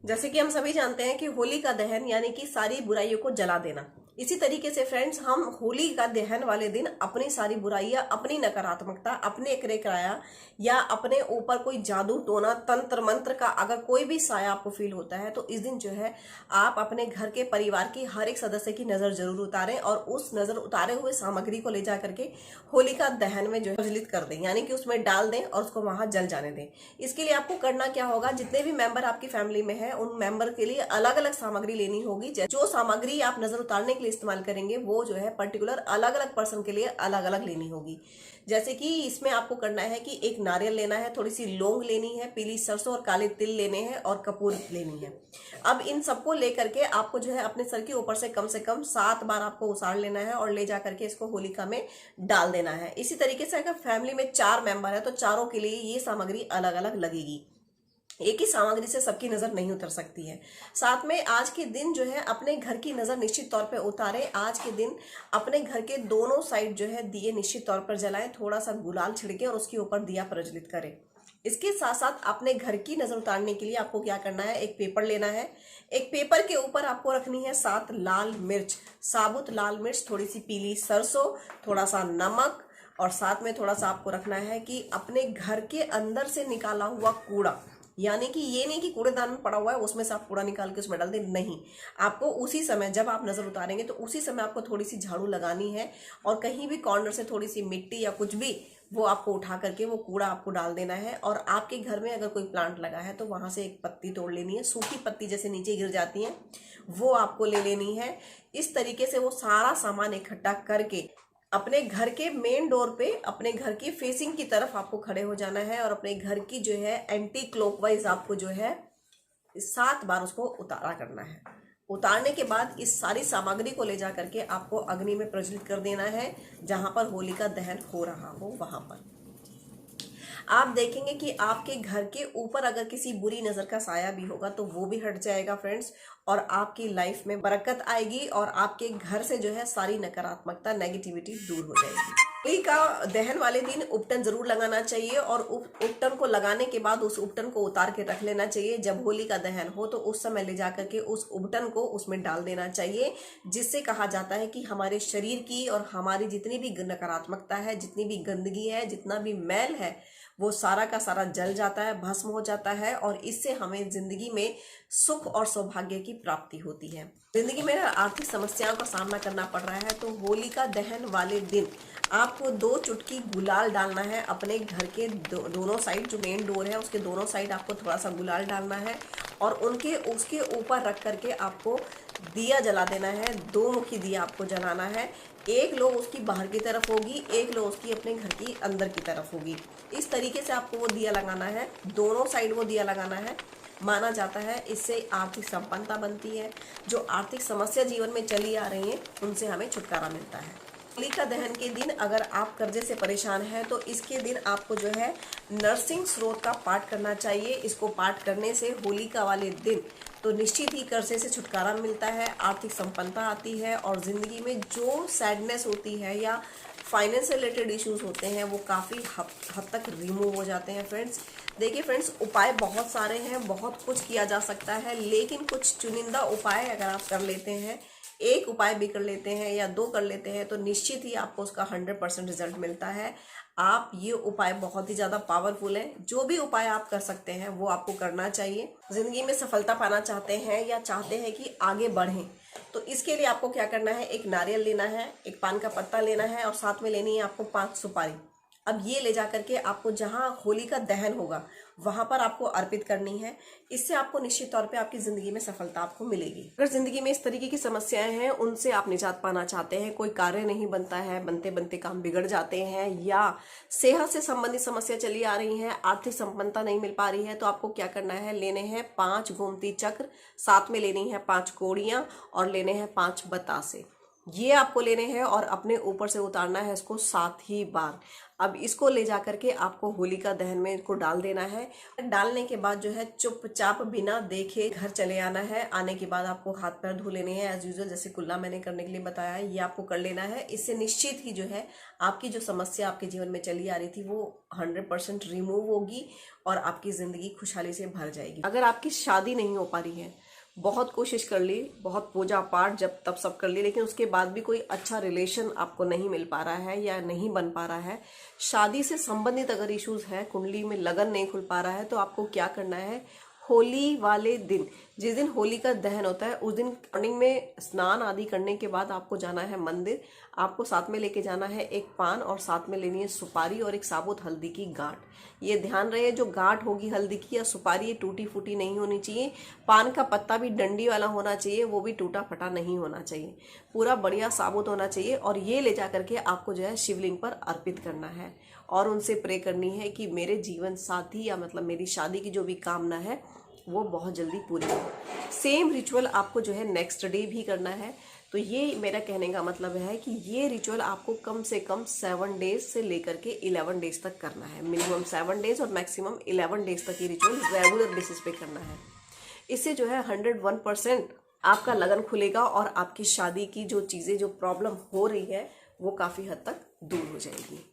जैसे कि हम सभी जानते हैं कि होली का दहन यानी कि सारी बुराइयों को जला देना। इसी तरीके से फ्रेंड्स, हम होली का दहन वाले दिन अपनी सारी बुराइयां, अपनी नकारात्मकता, अपने क्रय कराया या अपने ऊपर कोई जादू टोना तंत्र मंत्र का अगर कोई भी साया आपको फील होता है तो इस दिन जो है आप अपने घर के परिवार की हर एक सदस्य की नजर जरूर उतारें और उस नजर उतारे हुए सामग्री को ले जा करके होलिका दहन में जो है प्रज्वलित कर दें, यानी कि उसमें डाल दें और उसको वहां जल जाने दें। इसके लिए आपको करना क्या होगा, जितने भी मेंबर आपकी फैमिली में है उन मेंबर के लिए अलग अलग सामग्री लेनी होगी। जो सामग्री आप नजर उतारने के लिए इस्तेमाल करेंगे वो जो है पर्टिकुलर अलग अलग पर्सन के लिए अलग अलग लेनी होगी। जैसे कि इसमें आपको करना है कि एक नारियल लेना है, थोड़ी सी लौंग लेनी है, पीली सरसों और काले तिल लेने हैं और कपूर लेनी है। अब इन सबको लेकर के आपको जो है अपने सर के ऊपर से कम 7 बार आपको उसाड़ लेना है और ले जा करके इसको होलिका में डाल देना है। इसी तरीके से अगर फैमिली में 4 मेंबर है तो चारों के लिए ये सामग्री अलग अलग लगेगी। एक ही सामग्री से सबकी नजर नहीं उतर सकती है। साथ में आज के दिन जो है अपने घर की नजर निश्चित तौर पे उतारें। आज के दिन अपने घर के दोनों साइड जो है दिए निश्चित तौर पर जलाएं, थोड़ा सा गुलाल छिड़कें और उसके ऊपर दिया प्रज्वलित करें। इसके साथ साथ अपने घर की नजर उतारने के लिए आपको क्या करना है, एक पेपर लेना है। एक पेपर के ऊपर आपको रखनी है 7 लाल मिर्च, साबुत लाल मिर्च, थोड़ी सी पीली सरसों, थोड़ा सा नमक और साथ में थोड़ा सा आपको रखना है कि अपने घर के अंदर से निकाला हुआ कूड़ा, यानी कि ये नहीं कि कूड़ेदान में पड़ा हुआ है उसमें से आप कूड़ा निकाल के उसमें डाल दें, नहीं। आपको उसी समय जब आप नजर उतारेंगे तो उसी समय आपको थोड़ी सी झाड़ू लगानी है और कहीं भी कॉर्नर से थोड़ी सी मिट्टी या कुछ भी वो आपको उठा करके वो कूड़ा आपको डाल देना है। और आपके घर में अगर कोई प्लांट लगा है तो वहां से एक पत्ती तोड़ लेनी है, सूखी पत्ती जैसे नीचे गिर जाती है वो आपको ले लेनी है। इस तरीके से वो सारा सामान इकट्ठा करके अपने घर के मेन डोर पे, अपने घर की फेसिंग की तरफ आपको खड़े हो जाना है और अपने घर की जो है एंटी क्लॉकवाइज आपको जो है 7 बार उसको उतारा करना है। उतारने के बाद इस सारी सामग्री को ले जा करके आपको अग्नि में प्रज्वलित कर देना है, जहां पर होलिका दहन हो रहा हो वहां पर। आप देखेंगे कि आपके घर के ऊपर अगर किसी बुरी नजर का साया भी होगा तो वो भी हट जाएगा फ्रेंड्स, और आपकी लाइफ में बरकत आएगी और आपके घर से जो है सारी नकारात्मकता, नेगेटिविटी दूर हो जाएगी। होली का दहन वाले दिन उपटन जरूर लगाना चाहिए और उपटन को लगाने के बाद उस उपटन को उतार के रख लेना चाहिए। जब होली का दहन हो तो उस समय ले जाकर के उस उपटन को उसमें डाल देना चाहिए, जिससे कहा जाता है कि हमारे शरीर की और हमारी जितनी भी नकारात्मकता है, जितनी भी गंदगी है, जितना भी मैल है वो सारा का सारा जल जाता है, भस्म हो जाता है और इससे हमें जिंदगी में सुख और सौभाग्य की प्राप्ति होती है। जिंदगी में आर्थिक समस्याओं का सामना करना पड़ रहा है तो होलिका दहन वाले दिन आपको 2 चुटकी गुलाल डालना है। अपने घर के दोनों साइड, जो मेन डोर है उसके दोनों साइड आपको थोड़ा सा गुलाल डालना है और उसके ऊपर रख करके आपको दिया जला देना है। 2 मुखी दिया आपको जलाना है, एक लो उसकी बाहर की तरफ होगी, एक लो उसकी अपने घर की अंदर की तरफ होगी। इस तरीके से आपको वो दिया लगाना है, दोनों साइड वो दिया लगाना है। माना जाता है इससे आर्थिक संपन्नता बनती है, जो आर्थिक समस्या जीवन में चली आ रही है उनसे हमें छुटकारा मिलता है। होलिका दहन के दिन अगर आप कर्जे से परेशान हैं तो इसके दिन आपको जो है नरसिंह स्रोत का पाठ करना चाहिए। इसको पाठ करने से होलिका वाले दिन तो निश्चित ही कर्जे से छुटकारा मिलता है, आर्थिक संपन्नता आती है और जिंदगी में जो सैडनेस होती है या फाइनेंस से रिलेटेड इश्यूज होते हैं वो काफ़ी हद तक रिमूव हो जाते हैं फ्रेंड्स। देखिए फ्रेंड्स, उपाय बहुत सारे हैं, बहुत कुछ किया जा सकता है, लेकिन कुछ चुनिंदा उपाय अगर आप कर लेते हैं, एक उपाय भी कर लेते हैं या 2 कर लेते हैं तो निश्चित ही आपको उसका 100% रिजल्ट मिलता है। आप ये उपाय बहुत ही ज़्यादा पावरफुल है, जो भी उपाय आप कर सकते हैं वो आपको करना चाहिए। ज़िंदगी में सफलता पाना चाहते हैं या चाहते हैं कि आगे बढ़ें तो इसके लिए आपको क्या करना है, एक नारियल लेना है, एक पान का पत्ता लेना है और साथ में लेनी है आपको 5 सुपारी। अब ये ले जा करके आपको जहाँ होली का दहन होगा वहां पर आपको अर्पित करनी है। इससे आपको निश्चित तौर पे आपकी जिंदगी में सफलता आपको मिलेगी। अगर जिंदगी में इस तरीके की समस्याएं हैं, उनसे आप निजात पाना चाहते हैं, कोई कार्य नहीं बनता है, बनते बनते काम बिगड़ जाते हैं या सेहत से संबंधित समस्या चली आ रही है, आर्थिक संपन्नता नहीं मिल पा रही है, तो आपको क्या करना है, लेने हैं 5 गोमती चक्र, साथ में लेनी है 5 कोड़ियां और लेने हैं 5 बतासे। ये आपको लेने हैं और अपने ऊपर से उतारना है इसको 7 ही बार। अब इसको ले जा करके आपको होलिका दहन में इनको डाल देना है। डालने के बाद जो है चुपचाप बिना देखे घर चले आना है। आने के बाद आपको हाथ पैर धो लेने हैं एज यूजुअल, जैसे कुल्ला मैंने करने के लिए बताया है, ये आपको कर लेना है। इससे निश्चित ही जो है आपकी जो समस्या आपके जीवन में चली आ रही थी वो 100% रिमूव होगी और आपकी जिंदगी खुशहाली से भर जाएगी। अगर आपकी शादी नहीं हो पा रही है, बहुत कोशिश कर ली, बहुत पूजा पाठ जब तब सब कर ली, लेकिन उसके बाद भी कोई अच्छा रिलेशन आपको नहीं मिल पा रहा है या नहीं बन पा रहा है, शादी से संबंधित अगर इश्यूज है, कुंडली में लगन नहीं खुल पा रहा है, तो आपको क्या करना है, होली वाले दिन, जिस दिन होली का दहन होता है उस दिन मॉर्निंग में स्नान आदि करने के बाद आपको जाना है मंदिर। आपको साथ में लेके जाना है एक पान और साथ में लेनी है सुपारी और एक साबुत हल्दी की गांठ। ये ध्यान रहे जो गांठ होगी हल्दी की या सुपारी, ये टूटी फूटी नहीं होनी चाहिए। पान का पत्ता भी डंडी वाला होना चाहिए, वो भी टूटा फटा नहीं होना चाहिए, पूरा बढ़िया साबुत होना चाहिए। और ये ले जा करके आपको जो है शिवलिंग पर अर्पित करना है और उनसे प्रे करनी है कि मेरे जीवन साथी या मतलब मेरी शादी की जो भी कामना है वो बहुत जल्दी पूरी हो। सेम रिचुअल आपको जो है नेक्स्ट डे भी करना है। तो ये मेरा कहने का मतलब है कि ये रिचुअल आपको कम से कम 7 डेज से लेकर के 11 डेज तक करना है। मिनिमम 7 डेज और मैक्सिमम 11 डेज तक ये रिचुअल रेगुलर बेसिस पे करना है। इससे जो है 101% आपका लगन खुलेगा और आपकी शादी की जो चीज़ें, जो प्रॉब्लम हो रही है वो काफ़ी हद तक दूर हो जाएगी।